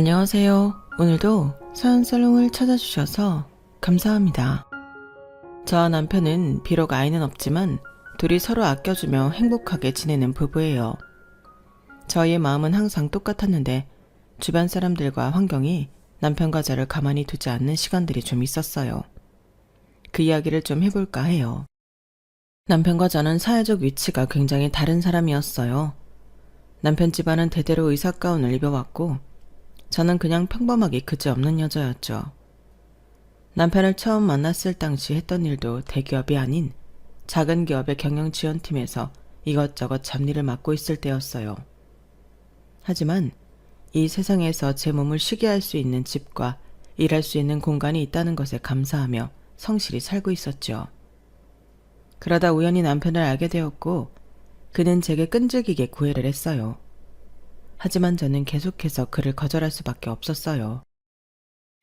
안녕하세요. 오늘도 사연살롱을 찾아주셔서 감사합니다. 저와 남편은 비록 아이는 없지만 둘이 서로 아껴주며 행복하게 지내는 부부예요. 저희의 마음은 항상 똑같았는데 주변 사람들과 환경이 남편과 저를 가만히 두지 않는 시간들이 좀 있었어요. 그 이야기를 좀 해볼까 해요. 남편과 저는 사회적 위치가 굉장히 다른 사람이었어요. 남편 집안은 대대로 의사 가운을 입어왔고 저는 그냥 평범하게 그지없는 여자였죠. 남편을 처음 만났을 당시 했던 일도 대기업이 아닌 작은 기업의 경영지원팀에서 이것저것 잡일을 맡고 있을 때였어요. 하지만 이 세상에서 제 몸을 쉬게 할 수 있는 집과 일할 수 있는 공간이 있다는 것에 감사하며 성실히 살고 있었죠. 그러다 우연히 남편을 알게 되었고 그는 제게 끈질기게 구애를 했어요. 하지만 저는 계속해서 그를 거절할 수밖에 없었어요.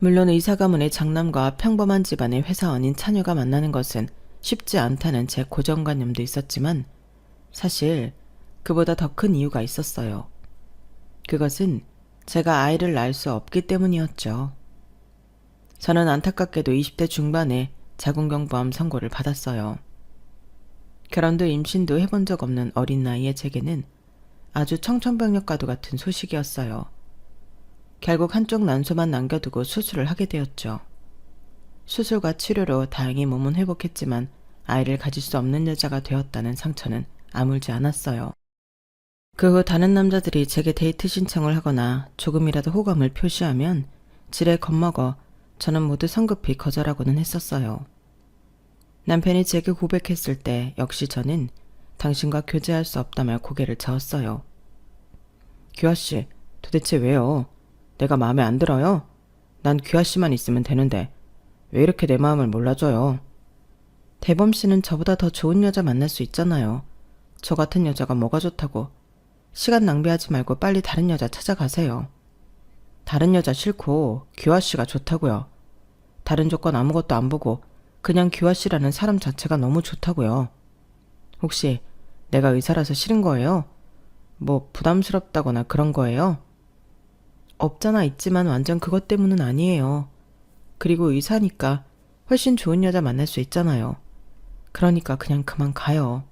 물론 의사 가문의 장남과 평범한 집안의 회사원인 차녀가 만나는 것은 쉽지 않다는 제 고정관념도 있었지만 사실 그보다 더 큰 이유가 있었어요. 그것은 제가 아이를 낳을 수 없기 때문이었죠. 저는 안타깝게도 20대 중반에 자궁경부암 선고를 받았어요. 결혼도 임신도 해본 적 없는 어린 나이의 제게는 아주 청천벽력과도 같은 소식이었어요. 결국 한쪽 난소만 남겨두고 수술을 하게 되었죠. 수술과 치료로 다행히 몸은 회복했지만 아이를 가질 수 없는 여자가 되었다는 상처는 아물지 않았어요. 그 후 다른 남자들이 제게 데이트 신청을 하거나 조금이라도 호감을 표시하면 지레 겁먹어 저는 모두 성급히 거절하고는 했었어요. 남편이 제게 고백했을 때 역시 저는 당신과 교제할 수 없다며 고개를 저었어요. 규아씨, 도대체 왜요? 내가 마음에 안 들어요? 난 규아씨만 있으면 되는데 왜 이렇게 내 마음을 몰라줘요? 대범씨는 저보다 더 좋은 여자 만날 수 있잖아요. 저 같은 여자가 뭐가 좋다고. 시간 낭비하지 말고 빨리 다른 여자 찾아가세요. 다른 여자 싫고 규아씨가 좋다고요. 다른 조건 아무것도 안 보고 그냥 규아씨라는 사람 자체가 너무 좋다고요. 혹시 내가 의사라서 싫은 거예요? 뭐 부담스럽다거나 그런 거예요? 없잖아 있지만 완전 그것 때문은 아니에요. 그리고 의사니까 훨씬 좋은 여자 만날 수 있잖아요. 그러니까 그냥 그만 가요.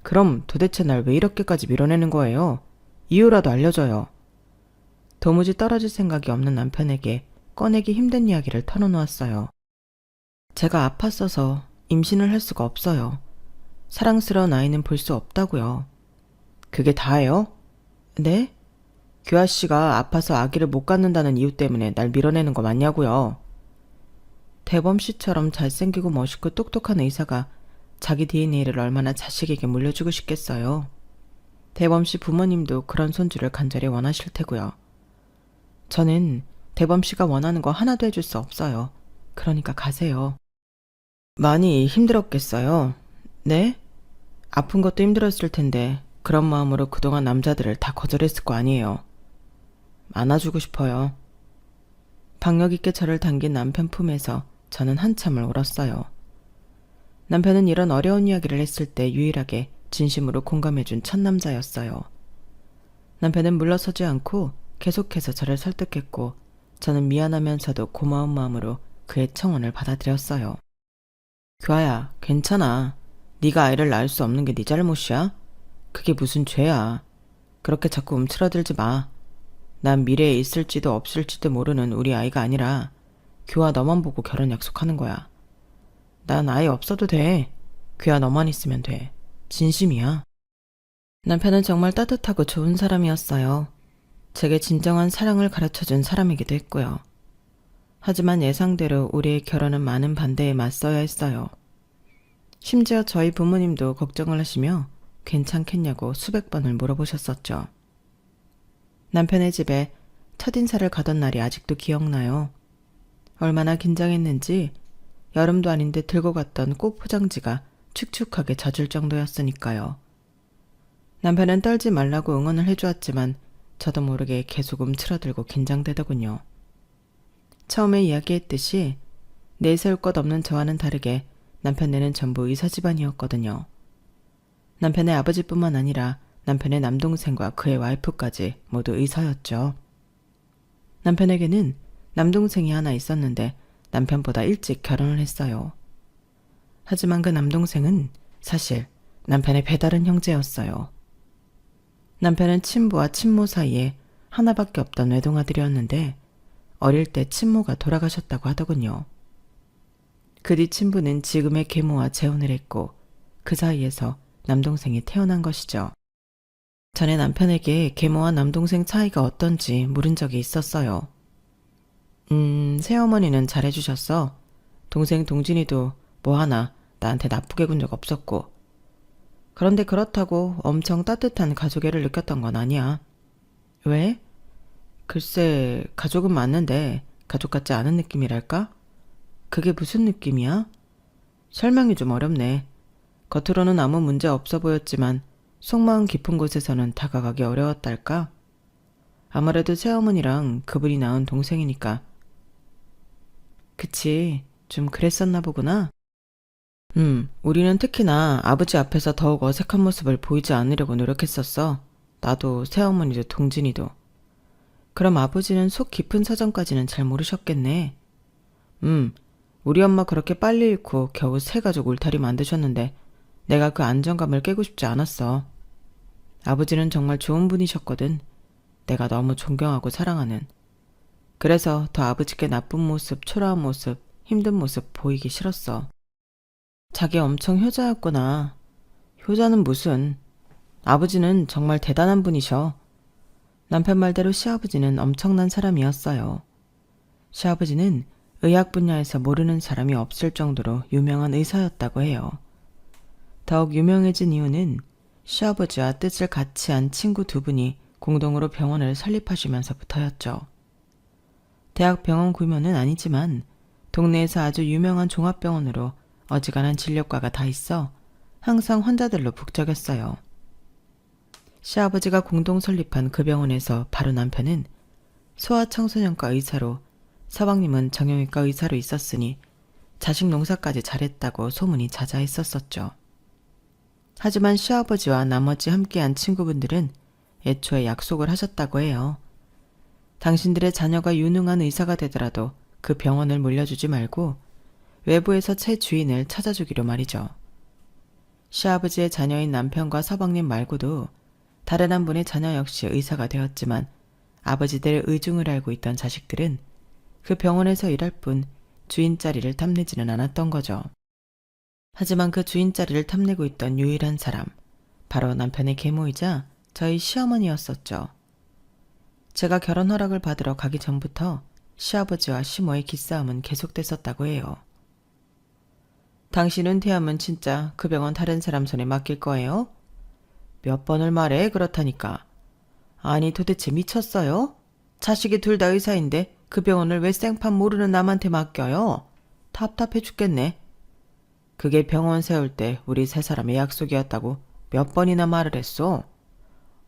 그럼 도대체 날 왜 이렇게까지 밀어내는 거예요? 이유라도 알려줘요. 도무지 떨어질 생각이 없는 남편에게 꺼내기 힘든 이야기를 털어놓았어요. 제가 아팠어서 임신을 할 수가 없어요. 사랑스러운 아이는 볼 수 없다고요. 그게 다예요? 네? 규아씨가 아파서 아기를 못 갖는다는 이유 때문에 날 밀어내는 거 맞냐고요. 대범씨처럼 잘생기고 멋있고 똑똑한 의사가 자기 DNA를 얼마나 자식에게 물려주고 싶겠어요. 대범씨 부모님도 그런 손주를 간절히 원하실 테고요. 저는 대범씨가 원하는 거 하나도 해줄 수 없어요. 그러니까 가세요. 많이 힘들었겠어요. 네? 아픈 것도 힘들었을 텐데 그런 마음으로 그동안 남자들을 다 거절했을 거 아니에요. 안아주고 싶어요. 박력 있게 저를 당긴 남편 품에서 저는 한참을 울었어요. 남편은 이런 어려운 이야기를 했을 때 유일하게 진심으로 공감해준 첫 남자였어요. 남편은 물러서지 않고 계속해서 저를 설득했고 저는 미안하면서도 고마운 마음으로 그의 청혼을 받아들였어요. 규아야, 괜찮아. 네가 아이를 낳을 수 없는 게 네 잘못이야? 그게 무슨 죄야. 그렇게 자꾸 움츠러들지 마. 난 미래에 있을지도 없을지도 모르는 우리 아이가 아니라 규아 너만 보고 결혼 약속하는 거야. 난 아이 없어도 돼. 규아 너만 있으면 돼. 진심이야. 남편은 정말 따뜻하고 좋은 사람이었어요. 제게 진정한 사랑을 가르쳐준 사람이기도 했고요. 하지만 예상대로 우리의 결혼은 많은 반대에 맞서야 했어요. 심지어 저희 부모님도 걱정을 하시며 괜찮겠냐고 수백 번을 물어보셨었죠. 남편의 집에 첫인사를 가던 날이 아직도 기억나요. 얼마나 긴장했는지 여름도 아닌데 들고 갔던 꽃 포장지가 축축하게 젖을 정도였으니까요. 남편은 떨지 말라고 응원을 해주었지만 저도 모르게 계속 움츠러들고 긴장되더군요. 처음에 이야기했듯이 내세울 것 없는 저와는 다르게 남편네는 전부 의사 집안이었거든요. 남편의 아버지뿐만 아니라 남편의 남동생과 그의 와이프까지 모두 의사였죠. 남편에게는 남동생이 하나 있었는데 남편보다 일찍 결혼을 했어요. 하지만 그 남동생은 사실 남편의 배다른 형제였어요. 남편은 친부와 친모 사이에 하나밖에 없던 외동아들이었는데 어릴 때 친모가 돌아가셨다고 하더군요. 그 뒤 친부는 지금의 계모와 재혼을 했고 그 사이에서 남동생이 태어난 것이죠. 전에 남편에게 계모와 남동생 차이가 어떤지 물은 적이 있었어요. 새어머니는 잘해주셨어. 동생 동진이도 뭐 하나 나한테 나쁘게 군 적 없었고. 그런데 그렇다고 엄청 따뜻한 가족애를 느꼈던 건 아니야. 왜? 글쎄, 가족은 맞는데 가족 같지 않은 느낌이랄까? 그게 무슨 느낌이야? 설명이 좀 어렵네. 겉으로는 아무 문제 없어 보였지만 속마음 깊은 곳에서는 다가가기 어려웠달까? 아무래도 새어머니랑 그분이 낳은 동생이니까. 그치, 좀 그랬었나 보구나. 우리는 특히나 아버지 앞에서 더욱 어색한 모습을 보이지 않으려고 노력했었어. 나도 새어머니도 동진이도. 그럼 아버지는 속 깊은 사정까지는 잘 모르셨겠네. 우리 엄마 그렇게 빨리 잃고 겨우 새 가족 울타리 만드셨는데 내가 그 안정감을 깨고 싶지 않았어. 아버지는 정말 좋은 분이셨거든. 내가 너무 존경하고 사랑하는. 그래서 더 아버지께 나쁜 모습, 초라한 모습, 힘든 모습 보이기 싫었어. 자기 엄청 효자였구나. 효자는 무슨. 아버지는 정말 대단한 분이셔. 남편 말대로 시아버지는 엄청난 사람이었어요. 시아버지는 의학 분야에서 모르는 사람이 없을 정도로 유명한 의사였다고 해요. 더욱 유명해진 이유는 시아버지와 뜻을 같이 한 친구 두 분이 공동으로 병원을 설립하시면서부터였죠. 대학 병원 규모는 아니지만 동네에서 아주 유명한 종합병원으로 어지간한 진료과가 다 있어 항상 환자들로 북적였어요. 시아버지가 공동 설립한 그 병원에서 바로 남편은 소아청소년과 의사로, 서방님은 정형외과 의사로 있었으니 자식 농사까지 잘했다고 소문이 자자했었었죠. 하지만 시아버지와 나머지 함께한 친구분들은 애초에 약속을 하셨다고 해요. 당신들의 자녀가 유능한 의사가 되더라도 그 병원을 물려주지 말고 외부에서 새 주인을 찾아주기로 말이죠. 시아버지의 자녀인 남편과 서방님 말고도 다른 한 분의 자녀 역시 의사가 되었지만 아버지들의 의중을 알고 있던 자식들은 그 병원에서 일할 뿐 주인 자리를 탐내지는 않았던 거죠. 하지만 그 주인 자리를 탐내고 있던 유일한 사람, 바로 남편의 계모이자 저희 시어머니였었죠. 제가 결혼 허락을 받으러 가기 전부터 시아버지와 시모의 기싸움은 계속됐었다고 해요. 당신 은퇴하면 진짜 그 병원 다른 사람 손에 맡길 거예요? 몇 번을 말해 그렇다니까. 아니 도대체 미쳤어요? 자식이 둘 다 의사인데 그 병원을 왜 생판 모르는 남한테 맡겨요? 답답해 죽겠네. 그게 병원 세울 때 우리 세 사람의 약속이었다고 몇 번이나 말을 했어.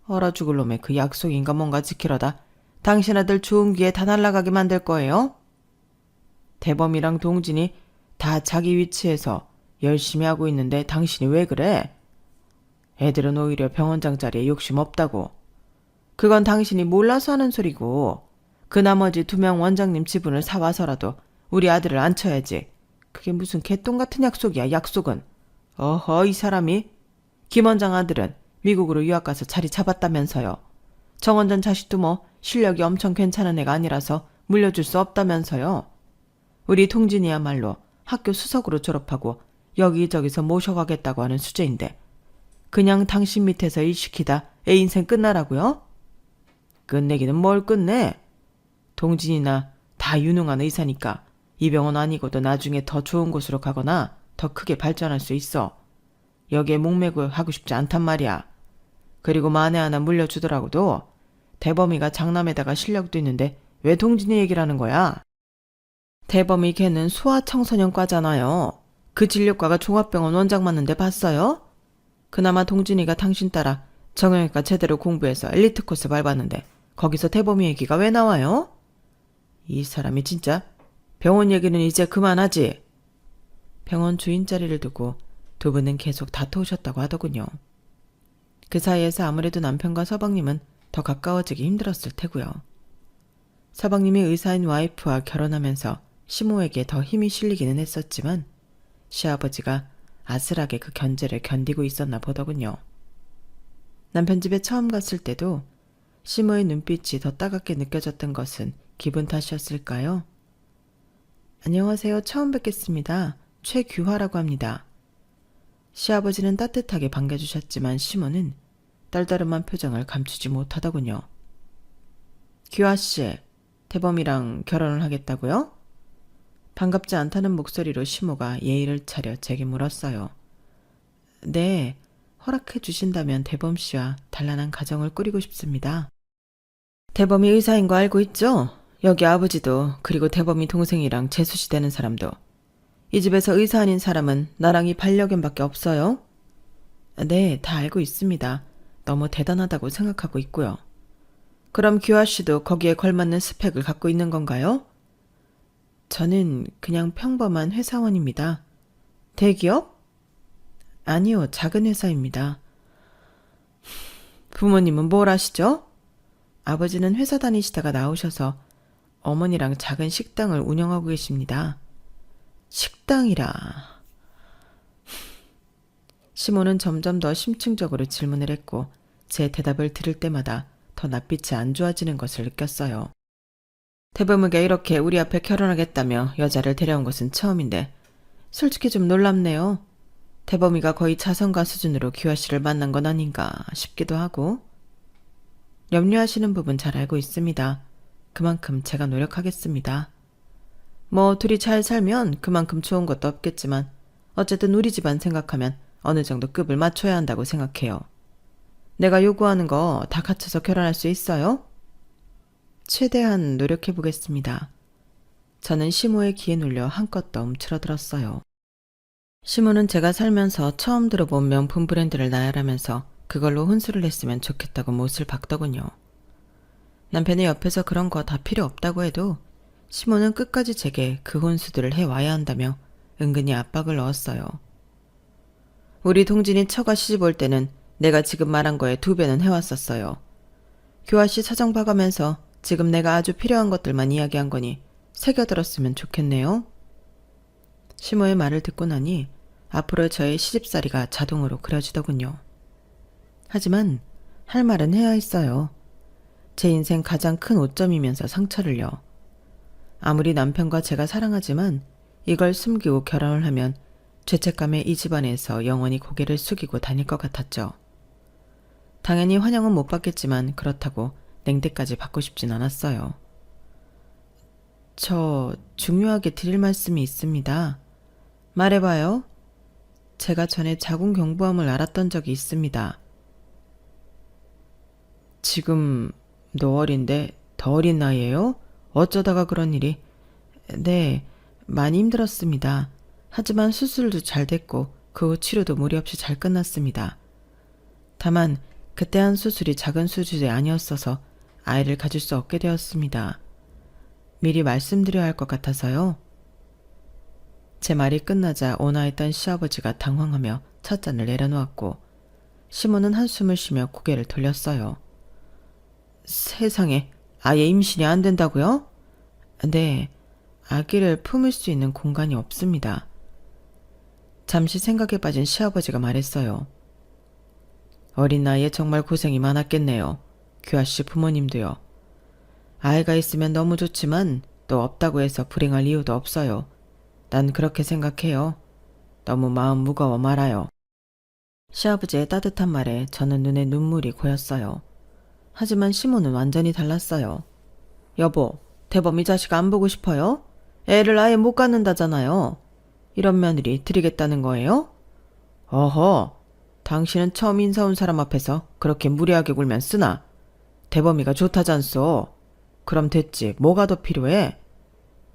얼어 죽을 놈의 그 약속인가 뭔가 지키려다 당신 아들 좋은 기회 다 날아가게 만들 거예요? 대범이랑 동진이 다 자기 위치에서 열심히 하고 있는데 당신이 왜 그래? 애들은 오히려 병원장 자리에 욕심 없다고. 그건 당신이 몰라서 하는 소리고 그 나머지 2명 원장님 지분을 사와서라도 우리 아들을 앉혀야지. 그게 무슨 개똥 같은 약속이야, 약속은. 어허, 이 사람이. 김 원장 아들은 미국으로 유학 가서 자리 잡았다면서요. 정 원장 자식도 뭐 실력이 엄청 괜찮은 애가 아니라서 물려줄 수 없다면서요. 우리 동진이야말로 학교 수석으로 졸업하고 여기저기서 모셔가겠다고 하는 수재인데 그냥 당신 밑에서 일 시키다 애 인생 끝나라고요? 끝내기는 뭘 끝내? 동진이나 다 유능한 의사니까 이 병원 아니고도 나중에 더 좋은 곳으로 가거나 더 크게 발전할 수 있어. 여기에 목매고 하고 싶지 않단 말이야. 그리고 만에 하나 물려주더라고도 대범이가 장남에다가 실력도 있는데 왜 동진이 얘기를 하는 거야? 대범이 걔는 소아청소년과잖아요. 그 진료과가 종합병원 원장 맞는데 봤어요? 그나마 동진이가 당신 따라 정형외과 제대로 공부해서 엘리트 코스 밟았는데 거기서 대범이 얘기가 왜 나와요? 이 사람이 진짜. 병원 얘기는 이제 그만하지. 병원 주인 자리를 두고 두 분은 계속 다투셨다고 하더군요. 그 사이에서 아무래도 남편과 서방님은 더 가까워지기 힘들었을 테고요. 서방님이 의사인 와이프와 결혼하면서 시모에게 더 힘이 실리기는 했었지만 시아버지가 아슬하게 그 견제를 견디고 있었나 보더군요. 남편 집에 처음 갔을 때도 시모의 눈빛이 더 따갑게 느껴졌던 것은 기분 탓이었을까요? 안녕하세요. 처음 뵙겠습니다. 최규화라고 합니다. 시아버지는 따뜻하게 반겨주셨지만 시모는 떨떠름한 표정을 감추지 못하더군요. 규화씨, 대범이랑 결혼을 하겠다고요? 반갑지 않다는 목소리로 시모가 예의를 차려 제게 물었어요. 네, 허락해 주신다면 대범씨와 단란한 가정을 꾸리고 싶습니다. 대범이 의사인 거 알고 있죠? 여기 아버지도 그리고 대범이 동생이랑 재수시 되는 사람도. 이 집에서 의사 아닌 사람은 나랑 이 반려견밖에 없어요. 네, 다 알고 있습니다. 너무 대단하다고 생각하고 있고요. 그럼 규아 씨도 거기에 걸맞는 스펙을 갖고 있는 건가요? 저는 그냥 평범한 회사원입니다. 대기업? 아니요, 작은 회사입니다. 부모님은 뭘 하시죠? 아버지는 회사 다니시다가 나오셔서 어머니랑 작은 식당을 운영하고 계십니다. 식당이라. 시모는 점점 더 심층적으로 질문을 했고 제 대답을 들을 때마다 더 낯빛이 안 좋아지는 것을 느꼈어요. 대범이가 이렇게 우리 앞에 결혼하겠다며 여자를 데려온 것은 처음인데 솔직히 좀 놀랍네요. 대범이가 거의 자선가 수준으로 규아 씨를 만난 건 아닌가 싶기도 하고. 염려하시는 부분 잘 알고 있습니다. 그만큼 제가 노력하겠습니다. 뭐 둘이 잘 살면 그만큼 좋은 것도 없겠지만 어쨌든 우리 집안 생각하면 어느 정도 급을 맞춰야 한다고 생각해요. 내가 요구하는 거 다 갖춰서 결혼할 수 있어요? 최대한 노력해보겠습니다. 저는 시모의 기에 눌려 한껏 더 움츠러들었어요. 시모는 제가 살면서 처음 들어본 명품 브랜드를 나열하면서 그걸로 혼수를 했으면 좋겠다고 못을 박더군요. 남편이 옆에서 그런 거 다 필요 없다고 해도 시모는 끝까지 제게 그 혼수들을 해와야 한다며 은근히 압박을 넣었어요. 우리 동진이 처가 시집 올 때는 내가 지금 말한 거에 2배는 해왔었어요. 규아 씨 사정 봐가면서 지금 내가 아주 필요한 것들만 이야기한 거니 새겨들었으면 좋겠네요. 시모의 말을 듣고 나니 앞으로 저의 시집살이가 자동으로 그려지더군요. 하지만 할 말은 해야 했어요. 제 인생 가장 큰 오점이면서 상처를요. 아무리 남편과 제가 사랑하지만 이걸 숨기고 결혼을 하면 죄책감에 이 집안에서 영원히 고개를 숙이고 다닐 것 같았죠. 당연히 환영은 못 받겠지만 그렇다고 냉대까지 받고 싶진 않았어요. 저 중요하게 드릴 말씀이 있습니다. 말해봐요. 제가 전에 자궁경부암을 앓았던 적이 있습니다. 지금 너 어린데 더 어린 나이에요? 어쩌다가 그런 일이? 네, 많이 힘들었습니다. 하지만 수술도 잘 됐고 그 후 치료도 무리 없이 잘 끝났습니다. 다만 그때 한 수술이 작은 수술이 아니었어서 아이를 가질 수 없게 되었습니다. 미리 말씀드려야 할 것 같아서요. 제 말이 끝나자 온화했던 시아버지가 당황하며 첫 잔을 내려놓았고 시모는 한숨을 쉬며 고개를 돌렸어요. 세상에, 아예 임신이 안 된다고요? 네, 아기를 품을 수 있는 공간이 없습니다. 잠시 생각에 빠진 시아버지가 말했어요. 어린 나이에 정말 고생이 많았겠네요. 규아씨 부모님도요. 아이가 있으면 너무 좋지만 또 없다고 해서 불행할 이유도 없어요. 난 그렇게 생각해요. 너무 마음 무거워 말아요. 시아버지의 따뜻한 말에 저는 눈에 눈물이 고였어요. 하지만 시모는 완전히 달랐어요. 여보, 대범 이 자식 안 보고 싶어요? 애를 아예 못 갖는다잖아요. 이런 며느리 드리겠다는 거예요? 어허, 당신은 처음 인사 온 사람 앞에서 그렇게 무례하게 굴면 쓰나? 대범이가 좋다잖소. 그럼 됐지, 뭐가 더 필요해?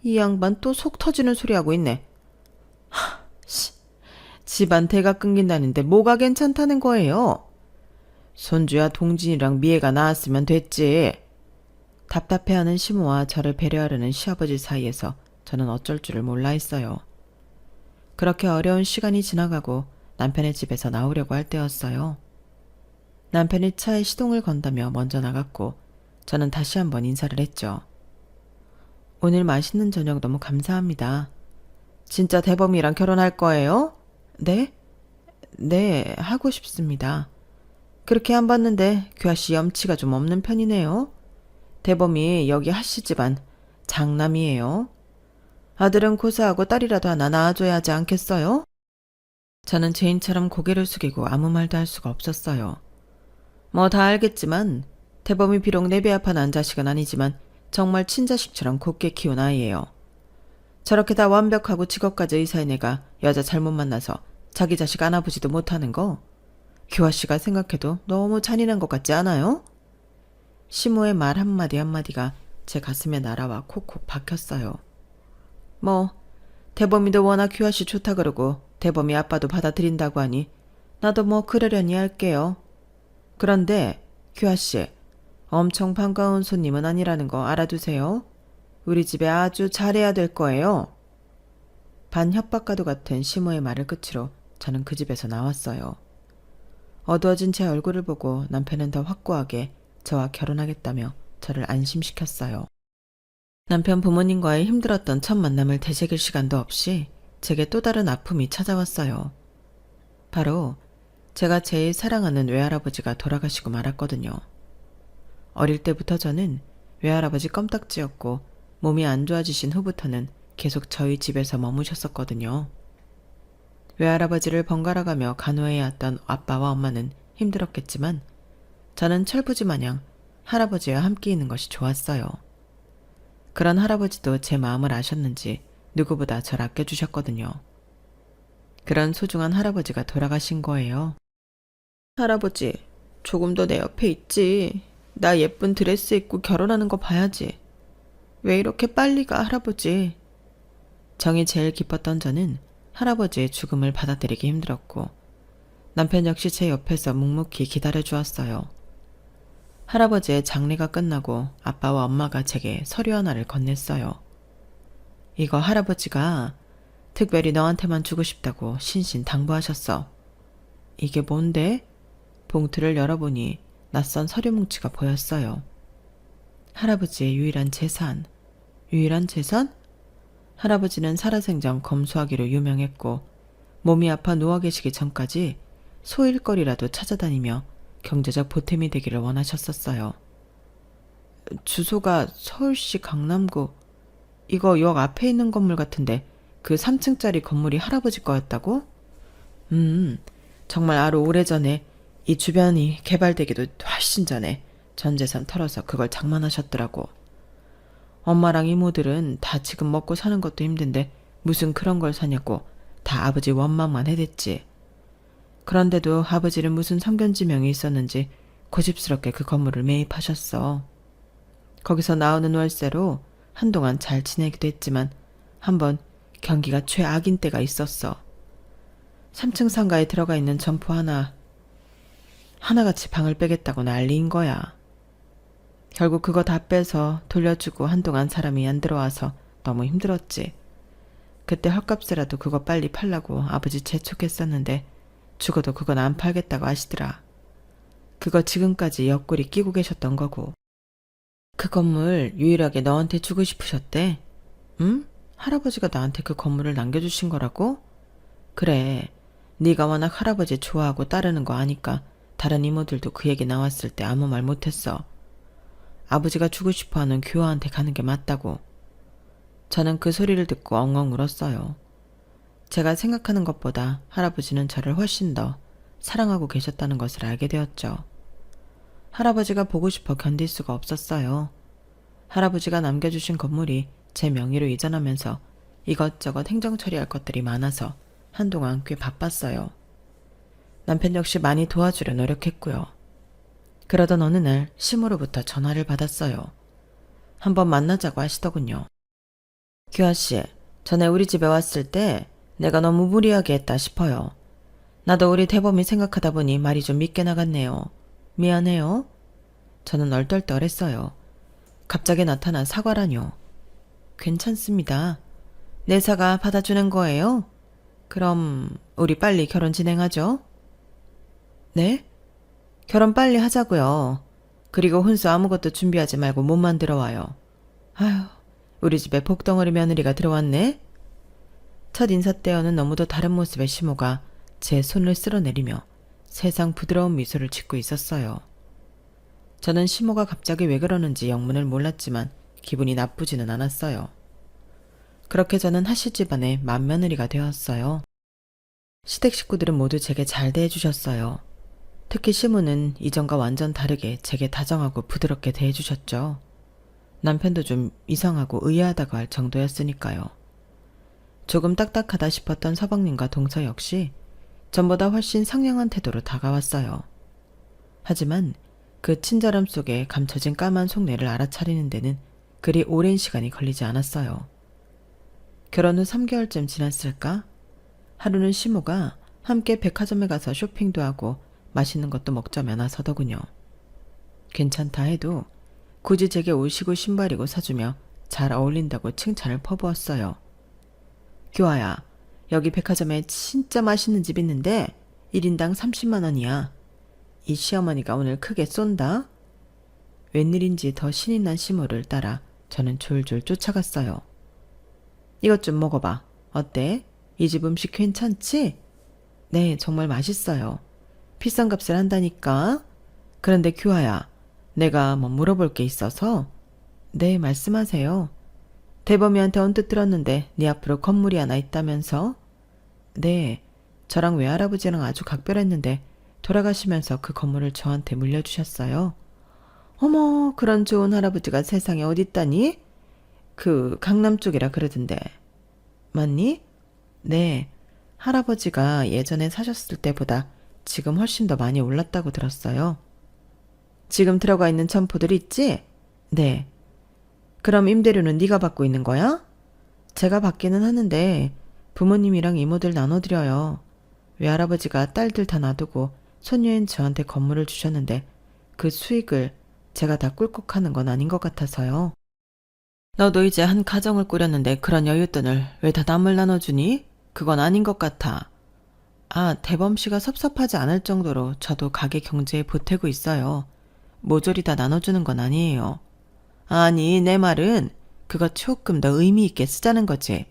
이 양반 또 속 터지는 소리 하고 있네. 집안 대가 끊긴다는데 뭐가 괜찮다는 거예요? 손주야 동진이랑 미애가 나았으면 됐지. 답답해하는 시모와 저를 배려하려는 시아버지 사이에서 저는 어쩔 줄을 몰라 했어요. 그렇게 어려운 시간이 지나가고 남편의 집에서 나오려고 할 때였어요. 남편이 차에 시동을 건다며 먼저 나갔고 저는 다시 한번 인사를 했죠. 오늘 맛있는 저녁 너무 감사합니다. 진짜 대범이랑 결혼할 거예요? 네? 네, 하고 싶습니다. 그렇게 안 봤는데 규아씨 염치가 좀 없는 편이네요. 대범이 여기 하씨 집안 장남이에요. 아들은 고사하고 딸이라도 하나 낳아줘야 하지 않겠어요? 저는 죄인처럼 고개를 숙이고 아무 말도 할 수가 없었어요. 뭐 다 알겠지만 대범이 비록 내 배 아파 난 자식은 아니지만 정말 친자식처럼 곱게 키운 아이예요. 저렇게 다 완벽하고 직업까지 의사인 애가 여자 잘못 만나서 자기 자식 안아보지도 못하는 거 규아씨가 생각해도 너무 잔인한 것 같지 않아요? 시모의 말 한마디 한마디가 제 가슴에 날아와 콕콕 박혔어요. 뭐 대범이도 워낙 규아씨 좋다 그러고 대범이 아빠도 받아들인다고 하니 나도 뭐 그러려니 할게요. 그런데 규아씨, 엄청 반가운 손님은 아니라는 거 알아두세요. 우리 집에 아주 잘해야 될 거예요. 반협박과도 같은 시모의 말을 끝으로 저는 그 집에서 나왔어요. 어두워진 제 얼굴을 보고 남편은 더 확고하게 저와 결혼하겠다며 저를 안심시켰어요. 남편 부모님과의 힘들었던 첫 만남을 되새길 시간도 없이 제게 또 다른 아픔이 찾아왔어요. 바로 제가 제일 사랑하는 외할아버지가 돌아가시고 말았거든요. 어릴 때부터 저는 외할아버지 껌딱지였고 몸이 안 좋아지신 후부터는 계속 저희 집에서 머무셨었거든요. 외할아버지를 번갈아가며 간호해야 했던 아빠와 엄마는 힘들었겠지만 저는 철부지 마냥 할아버지와 함께 있는 것이 좋았어요. 그런 할아버지도 제 마음을 아셨는지 누구보다 절 아껴주셨거든요. 그런 소중한 할아버지가 돌아가신 거예요. 할아버지, 조금 더 내 옆에 있지. 나 예쁜 드레스 입고 결혼하는 거 봐야지. 왜 이렇게 빨리 가, 할아버지? 정이 제일 기뻤던 저는 할아버지의 죽음을 받아들이기 힘들었고 남편 역시 제 옆에서 묵묵히 기다려주었어요. 할아버지의 장례가 끝나고 아빠와 엄마가 제게 서류 하나를 건넸어요. 이거 할아버지가 특별히 너한테만 주고 싶다고 신신당부하셨어. 이게 뭔데? 봉투를 열어보니 낯선 서류 뭉치가 보였어요. 할아버지의 유일한 재산. 유일한 재산? 할아버지는 살아생전 검소하기로 유명했고 몸이 아파 누워 계시기 전까지 소일거리라도 찾아다니며 경제적 보탬이 되기를 원하셨었어요. 주소가 서울시 강남구. 이거 역 앞에 있는 건물 같은데 그 3층짜리 건물이 할아버지 거였다고? 정말 아주 오래전에 이 주변이 개발되기도 훨씬 전에 전 재산 털어서 그걸 장만하셨더라고. 엄마랑 이모들은 다 지금 먹고 사는 것도 힘든데 무슨 그런 걸 사냐고 다 아버지 원망만 해댔지. 그런데도 아버지는 무슨 성견지명이 있었는지 고집스럽게 그 건물을 매입하셨어. 거기서 나오는 월세로 한동안 잘 지내기도 했지만 한번 경기가 최악인 때가 있었어. 3층 상가에 들어가 있는 점포 하나같이 방을 빼겠다고 난리인 거야. 결국 그거 다 빼서 돌려주고 한동안 사람이 안 들어와서 너무 힘들었지. 그때 헐값이라도 그거 빨리 팔라고 아버지 재촉했었는데 죽어도 그건 안 팔겠다고 하시더라. 그거 지금까지 옆구리 끼고 계셨던 거고. 그 건물 유일하게 너한테 주고 싶으셨대. 응? 할아버지가 나한테 그 건물을 남겨주신 거라고? 그래. 네가 워낙 할아버지 좋아하고 따르는 거 아니까 다른 이모들도 그 얘기 나왔을 때 아무 말 못했어. 아버지가 주고 싶어하는 규호한테 가는 게 맞다고. 저는 그 소리를 듣고 엉엉 울었어요. 제가 생각하는 것보다 할아버지는 저를 훨씬 더 사랑하고 계셨다는 것을 알게 되었죠. 할아버지가 보고 싶어 견딜 수가 없었어요. 할아버지가 남겨주신 건물이 제 명의로 이전하면서 이것저것 행정 처리할 것들이 많아서 한동안 꽤 바빴어요. 남편 역시 많이 도와주려 노력했고요. 그러던 어느 날 시모로부터 전화를 받았어요. 한번 만나자고 하시더군요. 규아씨, 전에 우리 집에 왔을 때 내가 너무 무리하게 했다 싶어요. 나도 우리 대범이 생각하다 보니 말이 좀 밉게 나갔네요. 미안해요. 저는 얼떨떨했어요. 갑자기 나타난 사과라뇨. 괜찮습니다. 내 사과 받아주는 거예요? 그럼 우리 빨리 결혼 진행하죠? 네? 결혼 빨리 하자고요. 그리고 혼수 아무것도 준비하지 말고 몸만 들어와요. 아휴, 우리 집에 복덩어리 며느리가 들어왔네? 첫 인사 때와는 너무도 다른 모습의 시모가 제 손을 쓸어내리며 세상 부드러운 미소를 짓고 있었어요. 저는 시모가 갑자기 왜 그러는지 영문을 몰랐지만 기분이 나쁘지는 않았어요. 그렇게 저는 하실 집안의 맏며느리가 되었어요. 시댁 식구들은 모두 제게 잘 대해주셨어요. 특히 시모는 이전과 완전 다르게 제게 다정하고 부드럽게 대해주셨죠. 남편도 좀 이상하고 의아하다고 할 정도였으니까요. 조금 딱딱하다 싶었던 서방님과 동서 역시 전보다 훨씬 상냥한 태도로 다가왔어요. 하지만 그 친절함 속에 감춰진 까만 속내를 알아차리는 데는 그리 오랜 시간이 걸리지 않았어요. 결혼 후 3개월쯤 지났을까? 하루는 시모가 함께 백화점에 가서 쇼핑도 하고 맛있는 것도 먹자며 나서더군요. 괜찮다 해도 굳이 제게 옷이고 신발이고 사주며 잘 어울린다고 칭찬을 퍼부었어요. 규아야, 여기 백화점에 진짜 맛있는 집 있는데 1인당 30만 원이야. 이 시어머니가 오늘 크게 쏜다. 웬일인지 더 신이 난 시모를 따라 저는 졸졸 쫓아갔어요. 이것 좀 먹어봐. 어때? 이 집 음식 괜찮지? 네, 정말 맛있어요. 비싼 값을 한다니까. 그런데 규아야, 내가 뭐 물어볼 게 있어서. 네, 말씀하세요. 대범이한테 언뜻 들었는데 네 앞으로 건물이 하나 있다면서? 네, 저랑 외할아버지랑 아주 각별했는데 돌아가시면서 그 건물을 저한테 물려주셨어요. 어머, 그런 좋은 할아버지가 세상에 어딨다니? 그 강남 쪽이라 그러던데. 맞니? 네, 할아버지가 예전에 사셨을 때보다 지금 훨씬 더 많이 올랐다고 들었어요. 지금 들어가 있는 점포들 있지? 네. 그럼 임대료는 네가 받고 있는 거야? 제가 받기는 하는데 부모님이랑 이모들 나눠드려요. 외할아버지가 딸들 다 놔두고 손녀인 저한테 건물을 주셨는데 그 수익을 제가 다 꿀꺽하는 건 아닌 것 같아서요. 너도 이제 한 가정을 꾸렸는데 그런 여윳돈을 왜 다 남을 나눠주니? 그건 아닌 것 같아. 아, 대범씨가 섭섭하지 않을 정도로 저도 가게 경제에 보태고 있어요. 모조리 다 나눠주는 건 아니에요. 아니, 내 말은 그거 조금 더 의미 있게 쓰자는 거지.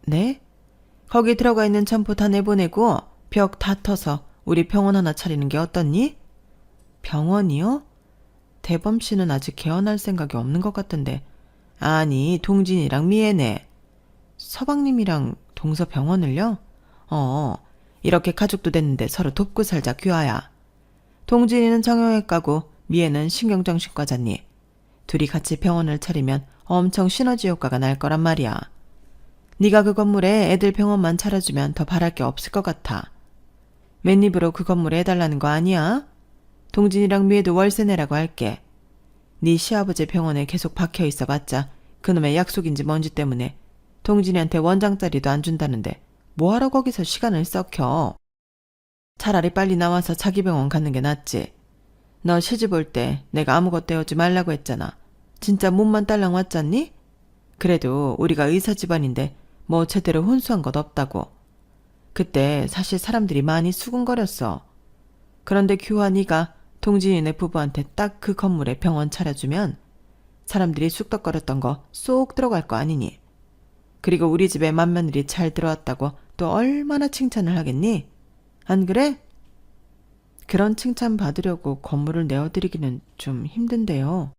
네? 거기 들어가 있는 점포 다 내보내고 벽 다 터서 우리 병원 하나 차리는 게 어떻니? 병원이요? 대범씨는 아직 개원할 생각이 없는 것 같던데. 아니, 동진이랑 미애네. 서방님이랑 동서 병원을요? 이렇게 가족도 됐는데 서로 돕고 살자, 규아야. 동진이는 정형외과고 미애는 신경정신과잖니. 둘이 같이 병원을 차리면 엄청 시너지 효과가 날 거란 말이야. 네가 그 건물에 애들 병원만 차려주면 더 바랄 게 없을 것 같아. 맨입으로 그 건물에 해달라는 거 아니야? 동진이랑 미애도 월세 내라고 할게. 네 시아버지 병원에 계속 박혀 있어봤자 그놈의 약속인지 뭔지 때문에 동진이한테 원장짜리도 안 준다는데 뭐하러 거기서 시간을 썩혀. 차라리 빨리 나와서 자기 병원 가는 게 낫지. 너 시집 올 때 내가 아무것도 해오지 말라고 했잖아. 진짜 몸만 딸랑 왔잖니? 그래도 우리가 의사 집안인데 뭐 제대로 혼수한 것 없다고. 그때 사실 사람들이 많이 수군거렸어. 그런데 규화 네가 동진이네 부부한테 딱 그 건물에 병원 차려주면 사람들이 쑥덕거렸던 거 쏙 들어갈 거 아니니. 그리고 우리 집에 맏며느리 잘 들어왔다고 또 얼마나 칭찬을 하겠니? 안 그래? 그런 칭찬 받으려고 건물을 내어드리기는 좀 힘든데요.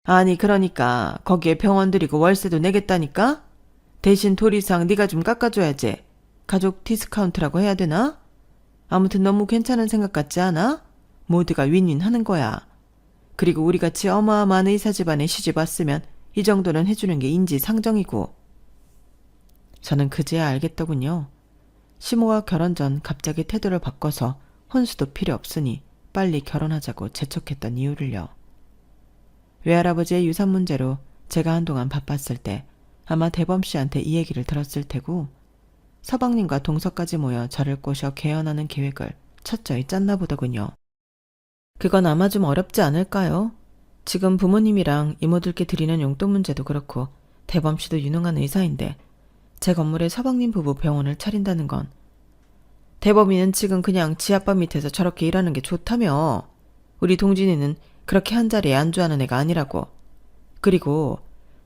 아니, 그러니까 거기에 병원 들이고 월세도 내겠다니까? 대신 도리상 네가 좀 깎아줘야지. 가족 디스카운트라고 해야 되나? 아무튼 너무 괜찮은 생각 같지 않아? 모두가 윈윈하는 거야. 그리고 우리같이 어마어마한 의사 집안에 시집 왔으면 이 정도는 해주는 게 인지상정이고. 저는 그제야 알겠더군요. 시모가 결혼 전 갑자기 태도를 바꿔서 혼수도 필요 없으니 빨리 결혼하자고 재촉했던 이유를요. 외할아버지의 유산 문제로 제가 한동안 바빴을 때 아마 대범씨한테 이 얘기를 들었을 테고 서방님과 동서까지 모여 저를 꼬셔 개헌하는 계획을 철저히 짰나 보더군요. 그건 아마 좀 어렵지 않을까요? 지금 부모님이랑 이모들께 드리는 용돈 문제도 그렇고 대범씨도 유능한 의사인데 제 건물에 서방님 부부 병원을 차린다는 건 대범이는 지금 그냥 지아빠 밑에서 저렇게 일하는 게 좋다며. 우리 동진이는 그렇게 한 자리에 안주하는 애가 아니라고. 그리고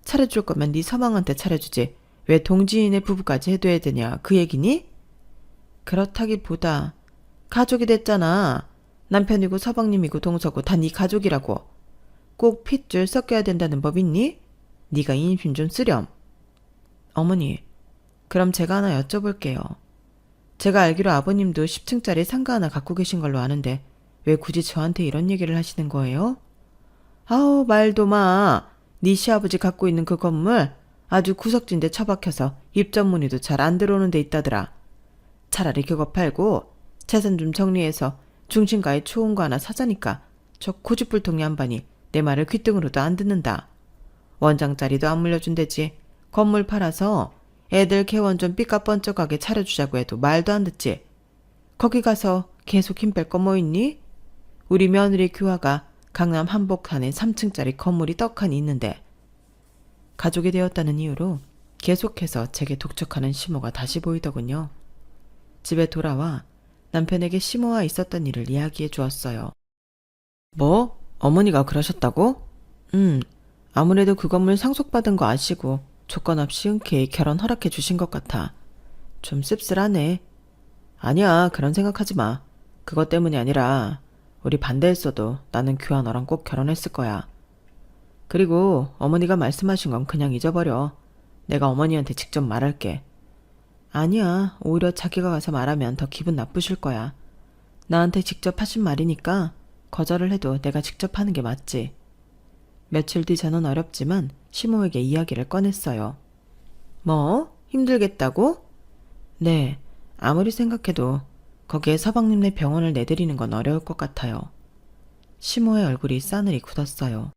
차려줄 거면 네 서방한테 차려주지. 왜 동지인의 부부까지 해둬야 되냐 그 얘기니? 그렇다기보다 가족이 됐잖아. 남편이고 서방님이고 동서고 다 네 가족이라고. 꼭 핏줄 섞여야 된다는 법 있니? 네가 인심 좀 쓰렴. 어머니, 그럼 제가 하나 여쭤볼게요. 제가 알기로 아버님도 10층짜리 상가 하나 갖고 계신 걸로 아는데 왜 굳이 저한테 이런 얘기를 하시는 거예요? 아우 말도 마. 네 시아버지 갖고 있는 그 건물 아주 구석진데 처박혀서 입점문의도 잘 안 들어오는 데 있다더라. 차라리 그거 팔고 재산 좀 정리해서 중심가에 좋은 거 하나 사자니까 저 고집불통 양반이 내 말을 귓등으로도 안 듣는다. 원장짜리도 안 물려준대지. 건물 팔아서 애들 개원 좀 삐까뻔쩍하게 차려주자고 해도 말도 안 듣지. 거기 가서 계속 힘 뺄 거 뭐 있니? 우리 며느리 규화가 강남 한복판에 3층짜리 건물이 떡하니 있는데 가족이 되었다는 이유로 계속해서 제게 독촉하는 시모가 다시 보이더군요. 집에 돌아와 남편에게 시모와 있었던 일을 이야기해 주었어요. 뭐? 어머니가 그러셨다고? 아무래도 그 건물 상속받은 거 아시고 조건 없이 흔쾌히 결혼 허락해 주신 것 같아. 좀 씁쓸하네. 아니야, 그런 생각하지 마. 그것 때문이 아니라 우리 반대했어도 나는 규하 너랑 꼭 결혼했을 거야. 그리고 어머니가 말씀하신 건 그냥 잊어버려. 내가 어머니한테 직접 말할게. 아니야, 오히려 자기가 가서 말하면 더 기분 나쁘실 거야. 나한테 직접 하신 말이니까 거절을 해도 내가 직접 하는 게 맞지. 며칠 뒤 저는 어렵지만 시모에게 이야기를 꺼냈어요. 뭐? 힘들겠다고? 네, 아무리 생각해도 거기에 서방님네 병원을 내드리는 건 어려울 것 같아요. 시모의 얼굴이 싸늘히 굳었어요.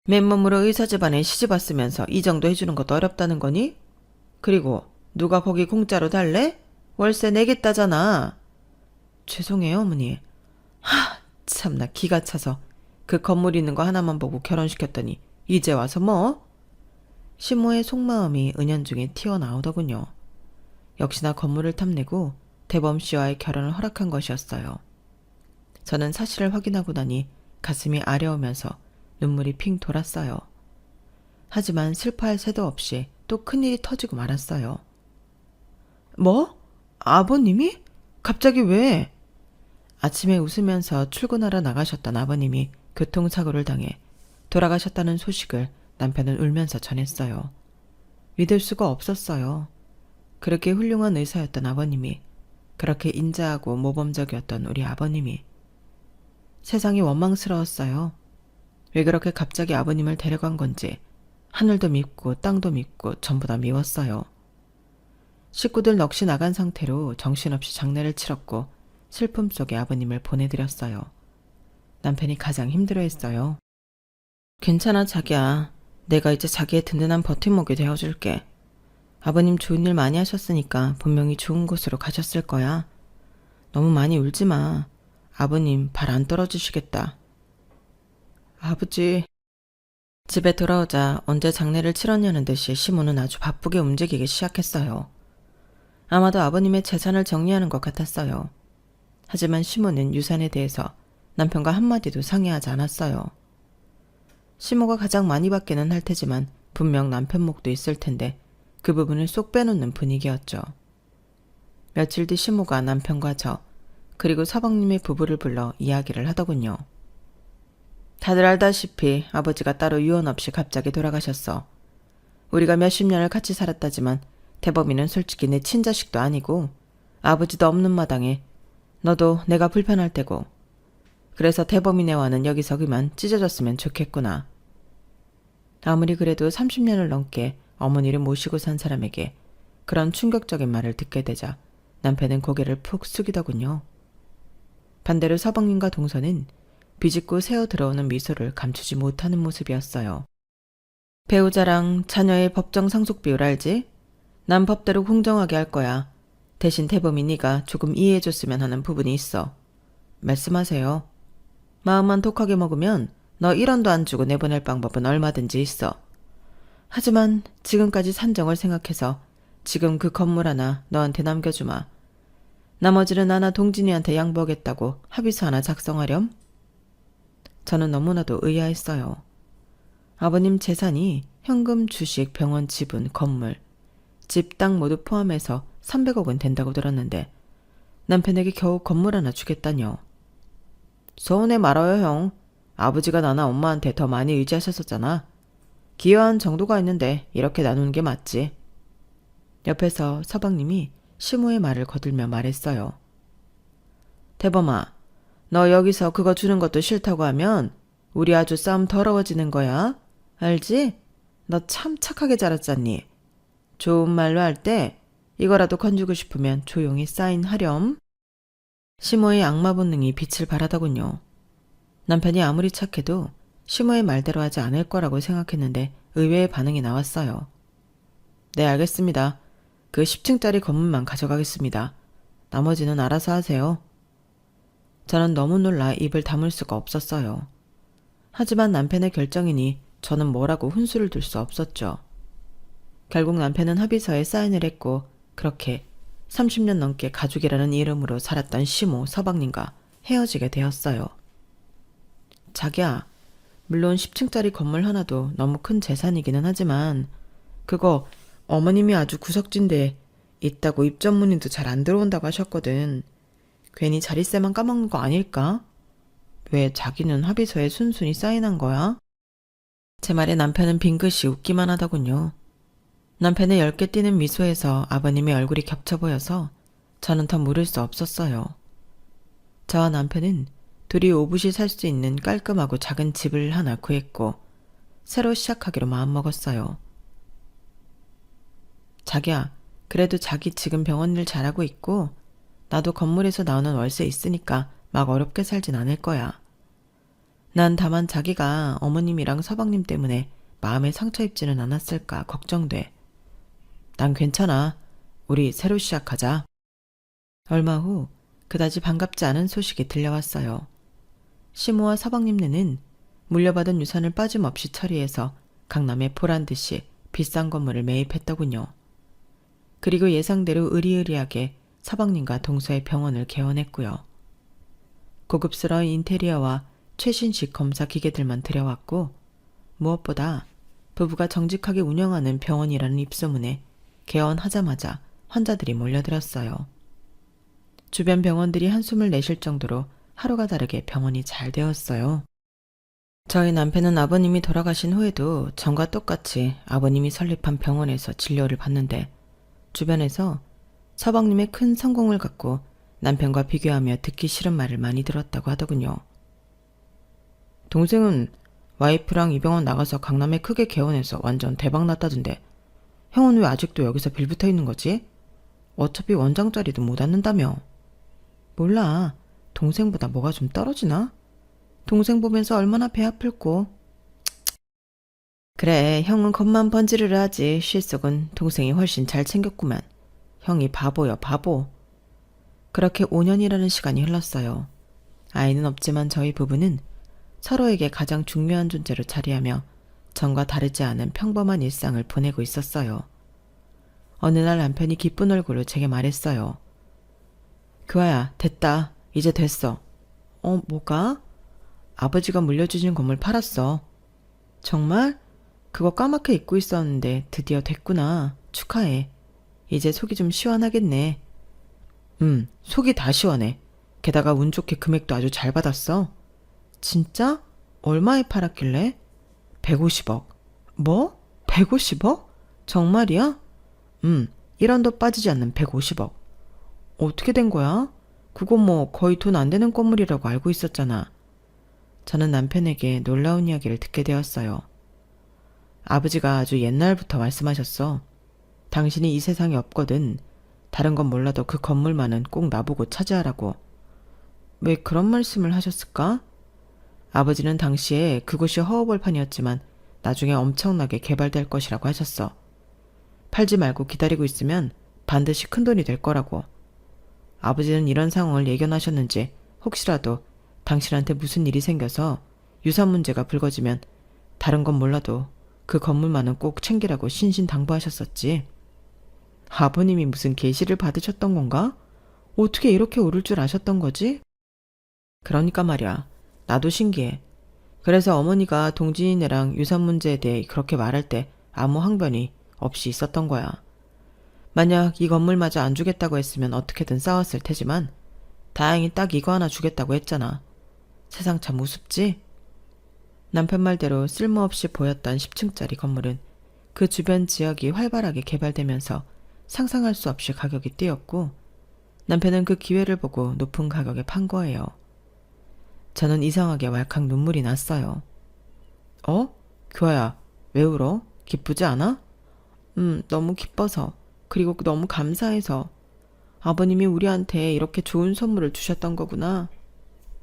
맨몸으로 의사 집안에 시집 왔으면서 이 정도 해주는 것도 어렵다는 거니? 그리고 누가 거기 공짜로 달래? 월세 내겠다잖아. 죄송해요, 어머니. 참나 기가 차서 그 건물 있는 거 하나만 보고 결혼시켰더니 이제 와서 뭐? 시모의 속마음이 은연중에 튀어나오더군요. 역시나 건물을 탐내고 대범 씨와의 결혼을 허락한 것이었어요. 저는 사실을 확인하고 나니 가슴이 아려오면서 눈물이 핑 돌았어요. 하지만 슬퍼할 새도 없이 또 큰일이 터지고 말았어요. 뭐? 아버님이? 갑자기 왜? 아침에 웃으면서 출근하러 나가셨던 아버님이 교통사고를 당해 돌아가셨다는 소식을 남편은 울면서 전했어요. 믿을 수가 없었어요. 그렇게 훌륭한 의사였던 아버님이, 그렇게 인자하고 모범적이었던 우리 아버님이. 세상이 원망스러웠어요. 왜 그렇게 갑자기 아버님을 데려간 건지 하늘도 밉고 땅도 밉고 전부 다 미웠어요. 식구들 넋이 나간 상태로 정신없이 장례를 치렀고 슬픔 속에 아버님을 보내드렸어요. 남편이 가장 힘들어했어요. 괜찮아 자기야. 내가 이제 자기의 든든한 버팀목이 되어줄게. 아버님 좋은 일 많이 하셨으니까 분명히 좋은 곳으로 가셨을 거야. 너무 많이 울지 마. 아버님 발 안 떨어지시겠다. 아버지. 집에 돌아오자 언제 장례를 치렀냐는 듯이 시모는 아주 바쁘게 움직이기 시작했어요. 아마도 아버님의 재산을 정리하는 것 같았어요. 하지만 시모는 유산에 대해서 남편과 한마디도 상의하지 않았어요. 시모가 가장 많이 받기는 할 테지만 분명 남편 몫도 있을 텐데 그 부분을 쏙 빼놓는 분위기였죠. 며칠 뒤 시모가 남편과 저 그리고 서방님의 부부를 불러 이야기를 하더군요. 다들 알다시피 아버지가 따로 유언 없이 갑자기 돌아가셨어. 우리가 몇십 년을 같이 살았다지만 대범이는 솔직히 내 친자식도 아니고 아버지도 없는 마당에 너도 내가 불편할 테고 그래서 대범이네와는 여기서 그만 찢어졌으면 좋겠구나. 아무리 그래도 30년을 넘게 어머니를 모시고 산 사람에게 그런 충격적인 말을 듣게 되자 남편은 고개를 푹 숙이더군요. 반대로 서방님과 동서는 비집고 새어 들어오는 미소를 감추지 못하는 모습이었어요. 배우자랑 자녀의 법정 상속 비율 알지? 난 법대로 공정하게 할 거야. 대신 대범이 네가 조금 이해해줬으면 하는 부분이 있어. 말씀하세요. 마음만 독하게 먹으면 너 1원도 안 주고 내보낼 방법은 얼마든지 있어. 하지만 지금까지 산정을 생각해서 지금 그 건물 하나 너한테 남겨주마. 나머지는 나나 동진이한테 양보하겠다고 합의서 하나 작성하렴? 저는 너무나도 의아했어요. 아버님 재산이 현금, 주식, 병원, 지분, 건물, 집, 땅 모두 포함해서 300억은 된다고 들었는데 남편에게 겨우 건물 하나 주겠다뇨. 서운해 말아요, 형. 아버지가 나나 엄마한테 더 많이 의지하셨었잖아. 기여한 정도가 있는데 이렇게 나누는 게 맞지. 옆에서 서방님이 시모의 말을 거들며 말했어요. 대범아, 너 여기서 그거 주는 것도 싫다고 하면 우리 아주 싸움 더러워지는 거야. 알지? 너 참 착하게 자랐잖니. 좋은 말로 할 때 이거라도 건주고 싶으면 조용히 사인하렴. 시모의 악마 본능이 빛을 발하더군요. 남편이 아무리 착해도 시모의 말대로 하지 않을 거라고 생각했는데 의외의 반응이 나왔어요. 네, 알겠습니다. 그 10층짜리 건물만 가져가겠습니다. 나머지는 알아서 하세요. 저는 너무 놀라 입을 다물 수가 없었어요. 하지만 남편의 결정이니 저는 뭐라고 훈수를 둘 수 없었죠. 결국 남편은 합의서에 사인을 했고 그렇게 30년 넘게 가족이라는 이름으로 살았던 시모 서방님과 헤어지게 되었어요. 자기야, 물론 10층짜리 건물 하나도 너무 큰 재산이기는 하지만 그거 어머님이 아주 구석진데 있다고 입전문의도 잘 안 들어온다고 하셨거든. 괜히 자릿세만 까먹는 거 아닐까? 왜 자기는 합의서에 순순히 사인한 거야? 제 말에 남편은 빙긋이 웃기만 하더군요. 남편의 엷게 띄는 미소에서 아버님의 얼굴이 겹쳐 보여서 저는 더 물을 수 없었어요. 저와 남편은 둘이 오붓이 살 수 있는 깔끔하고 작은 집을 하나 구했고 새로 시작하기로 마음먹었어요. 자기야, 그래도 자기 지금 병원 일 잘하고 있고 나도 건물에서 나오는 월세 있으니까 막 어렵게 살진 않을 거야. 난 다만 자기가 어머님이랑 서방님 때문에 마음에 상처 입지는 않았을까 걱정돼. 난 괜찮아. 우리 새로 시작하자. 얼마 후 그다지 반갑지 않은 소식이 들려왔어요. 시모와 서방님네는 물려받은 유산을 빠짐없이 처리해서 강남에 보란듯이 비싼 건물을 매입했더군요. 그리고 예상대로 의리의리하게 서방님과 동서의 병원을 개원했고요. 고급스러운 인테리어와 최신식 검사 기계들만 들여왔고 무엇보다 부부가 정직하게 운영하는 병원이라는 입소문에 개원하자마자 환자들이 몰려들었어요. 주변 병원들이 한숨을 내쉴 정도로 하루가 다르게 병원이 잘 되었어요. 저희 남편은 아버님이 돌아가신 후에도 전과 똑같이 아버님이 설립한 병원에서 진료를 받는데 주변에서 서방님의 큰 성공을 갖고 남편과 비교하며 듣기 싫은 말을 많이 들었다고 하더군요. 동생은 와이프랑 이 병원 나가서 강남에 크게 개원해서 완전 대박 났다던데 형은 왜 아직도 여기서 빌붙어 있는 거지? 어차피 원장자리도 못 앉는다며. 몰라. 동생보다 뭐가 좀 떨어지나? 동생 보면서 얼마나 배 아플고. 그래, 형은 겉만 번지르르 하지 실속은 동생이 훨씬 잘 챙겼구만. 형이 바보여 바보. 그렇게 5년이라는 시간이 흘렀어요. 아이는 없지만 저희 부부는 서로에게 가장 중요한 존재로 자리하며 전과 다르지 않은 평범한 일상을 보내고 있었어요. 어느 날 남편이 기쁜 얼굴로 제게 말했어요. 규아야, 됐다. 이제 됐어. 뭐가? 아버지가 물려주신 건물 팔았어. 정말? 그거 까맣게 잊고 있었는데 드디어 됐구나. 축하해. 이제 속이 좀 시원하겠네. 속이 다 시원해. 게다가 운 좋게 금액도 아주 잘 받았어. 진짜? 얼마에 팔았길래? 150억. 뭐? 150억? 정말이야? 1원도 빠지지 않는 150억. 어떻게 된 거야? 그거 뭐 거의 돈 안 되는 건물이라고 알고 있었잖아. 저는 남편에게 놀라운 이야기를 듣게 되었어요. 아버지가 아주 옛날부터 말씀하셨어. 당신이 이 세상에 없거든. 다른 건 몰라도 그 건물만은 꼭 나보고 차지하라고. 왜 그런 말씀을 하셨을까? 아버지는 당시에 그곳이 허허벌판이었지만 나중에 엄청나게 개발될 것이라고 하셨어. 팔지 말고 기다리고 있으면 반드시 큰돈이 될 거라고. 아버지는 이런 상황을 예견하셨는지 혹시라도 당신한테 무슨 일이 생겨서 유산 문제가 불거지면 다른 건 몰라도 그 건물만은 꼭 챙기라고 신신당부하셨었지. 아버님이 무슨 계시를 받으셨던 건가? 어떻게 이렇게 오를 줄 아셨던 거지? 그러니까 말이야. 나도 신기해. 그래서 어머니가 동진이네랑 유산 문제에 대해 그렇게 말할 때 아무 항변이 없이 있었던 거야. 만약 이 건물마저 안 주겠다고 했으면 어떻게든 싸웠을 테지만 다행히 딱 이거 하나 주겠다고 했잖아. 세상 참 우습지? 남편 말대로 쓸모없이 보였던 10층짜리 건물은 그 주변 지역이 활발하게 개발되면서 상상할 수 없이 가격이 뛰었고 남편은 그 기회를 보고 높은 가격에 판 거예요. 저는 이상하게 왈칵 눈물이 났어요. 교아야, 왜 울어? 기쁘지 않아? 너무 기뻐서. 그리고 너무 감사해서. 아버님이 우리한테 이렇게 좋은 선물을 주셨던 거구나.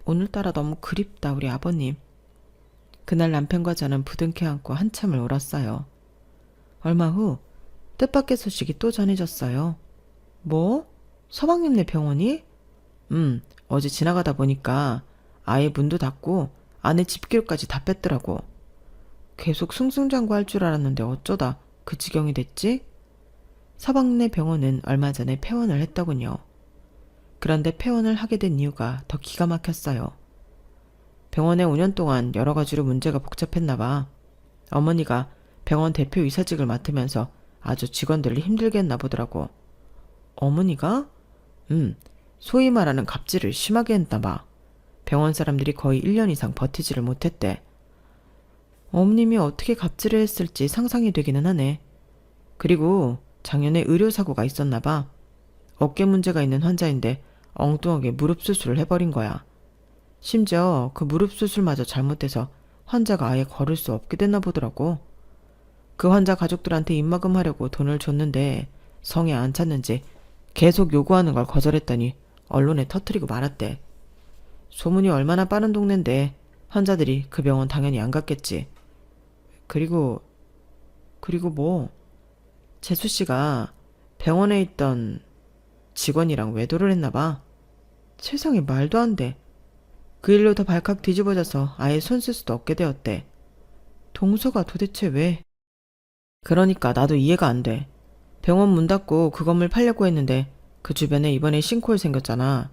오늘따라 너무 그립다, 우리 아버님. 그날 남편과 저는 부둥켜 안고 한참을 울었어요. 얼마 후 뜻밖의 소식이 또 전해졌어요. 뭐? 서방님네 병원이? 어제 지나가다 보니까 아예 문도 닫고 안에 집기료까지 다 뺐더라고. 계속 승승장구할 줄 알았는데 어쩌다 그 지경이 됐지? 서방네 병원은 얼마 전에 폐원을 했더군요. 그런데 폐원을 하게 된 이유가 더 기가 막혔어요. 병원에 5년 동안 여러 가지로 문제가 복잡했나 봐. 어머니가 병원 대표 이사직을 맡으면서 아주 직원들을 힘들게 했나 보더라고. 어머니가? 소위 말하는 갑질을 심하게 했나 봐. 병원 사람들이 거의 1년 이상 버티지를 못했대. 어머님이 어떻게 갑질을 했을지 상상이 되기는 하네. 그리고 작년에 의료사고가 있었나 봐. 어깨 문제가 있는 환자인데 엉뚱하게 무릎 수술을 해버린 거야. 심지어 그 무릎 수술마저 잘못돼서 환자가 아예 걸을 수 없게 됐나 보더라고. 그 환자 가족들한테 입막음 하려고 돈을 줬는데 성에 안 찼는지 계속 요구하는 걸 거절했더니 언론에 터뜨리고 말았대. 소문이 얼마나 빠른 동네인데 환자들이 그 병원 당연히 안 갔겠지. 그리고 뭐? 재수씨가 병원에 있던 직원이랑 외도를 했나 봐. 세상에 말도 안 돼. 그 일로 더 발칵 뒤집어져서 아예 손 쓸 수도 없게 되었대. 동서가 도대체 왜? 그러니까 나도 이해가 안 돼. 병원 문 닫고 그 건물 팔려고 했는데 그 주변에 이번에 싱크홀 생겼잖아.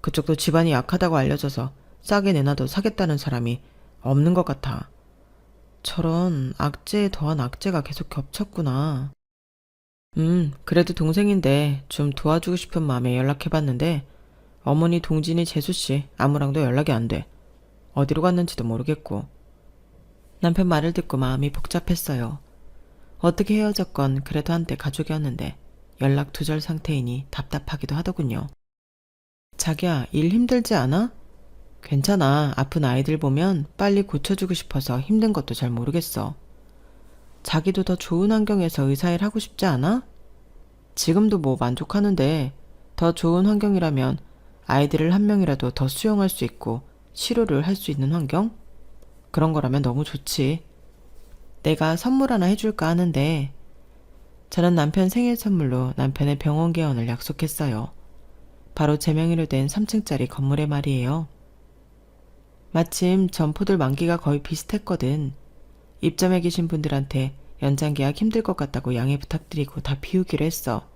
그쪽도 집안이 약하다고 알려져서 싸게 내놔도 사겠다는 사람이 없는 것 같아. 저런 악재에 더한 악재가 계속 겹쳤구나. 그래도 동생인데 좀 도와주고 싶은 마음에 연락해봤는데 어머니 동진이 재수씨 아무랑도 연락이 안 돼. 어디로 갔는지도 모르겠고. 남편 말을 듣고 마음이 복잡했어요. 어떻게 헤어졌건 그래도 한때 가족이었는데 연락 두절 상태이니 답답하기도 하더군요. 자기야, 일 힘들지 않아? 괜찮아. 아픈 아이들 보면 빨리 고쳐주고 싶어서 힘든 것도 잘 모르겠어. 자기도 더 좋은 환경에서 의사일 하고 싶지 않아? 지금도 뭐 만족하는데 더 좋은 환경이라면 아이들을 한 명이라도 더 수용할 수 있고 치료를 할 수 있는 환경? 그런 거라면 너무 좋지. 내가 선물 하나 해줄까 하는데 저는 남편 생일 선물로 남편의 병원 개원을 약속했어요. 바로 제 명의로 된 3층짜리 건물에 말이에요. 마침 점포들 만기가 거의 비슷했거든. 입점해 계신 분들한테 연장 계약 힘들 것 같다고 양해 부탁드리고 다 비우기로 했어.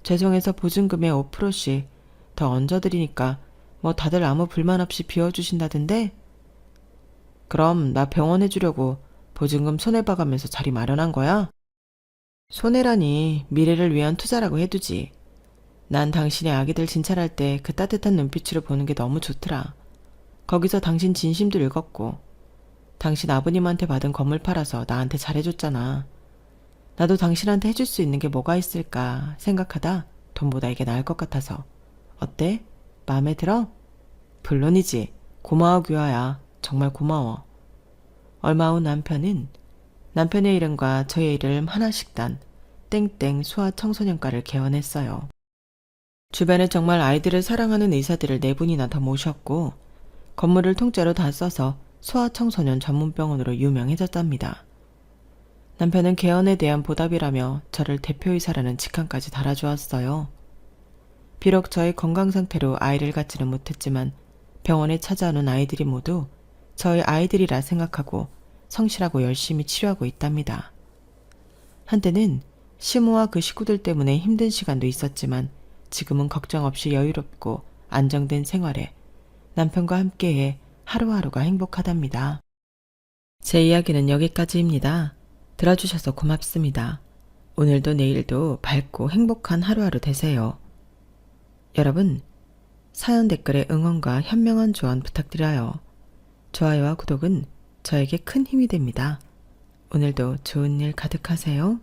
죄송해서 보증금의 5%씩 더 얹어드리니까 뭐 다들 아무 불만 없이 비워주신다던데? 그럼 나 병원 해주려고 보증금 손해봐가면서 자리 마련한 거야? 손해라니 미래를 위한 투자라고 해두지. 난 당신의 아기들 진찰할 때 그 따뜻한 눈빛으로 보는 게 너무 좋더라. 거기서 당신 진심도 읽었고 당신 아버님한테 받은 건물 팔아서 나한테 잘해줬잖아. 나도 당신한테 해줄 수 있는 게 뭐가 있을까 생각하다 돈보다 이게 나을 것 같아서. 어때? 마음에 들어? 물론이지. 고마워 규아야. 정말 고마워. 얼마 후 남편의 이름과 저의 이름 하나씩 단 땡땡 소아청소년과를 개원했어요. 주변에 정말 아이들을 사랑하는 의사들을 4분이나 더 모셨고 건물을 통째로 다 써서 소아청소년 전문병원으로 유명해졌답니다. 남편은 개원에 대한 보답이라며 저를 대표의사라는 직함까지 달아주었어요. 비록 저의 건강 상태로 아이를 갖지는 못했지만 병원에 찾아오는 아이들이 모두 저의 아이들이라 생각하고 성실하고 열심히 치료하고 있답니다. 한때는 시모와 그 식구들 때문에 힘든 시간도 있었지만 지금은 걱정 없이 여유롭고 안정된 생활에 남편과 함께해 하루하루가 행복하답니다. 제 이야기는 여기까지입니다. 들어주셔서 고맙습니다. 오늘도 내일도 밝고 행복한 하루하루 되세요. 여러분, 사연 댓글에 응원과 현명한 조언 부탁드려요. 좋아요와 구독은 저에게 큰 힘이 됩니다. 오늘도 좋은 일 가득하세요.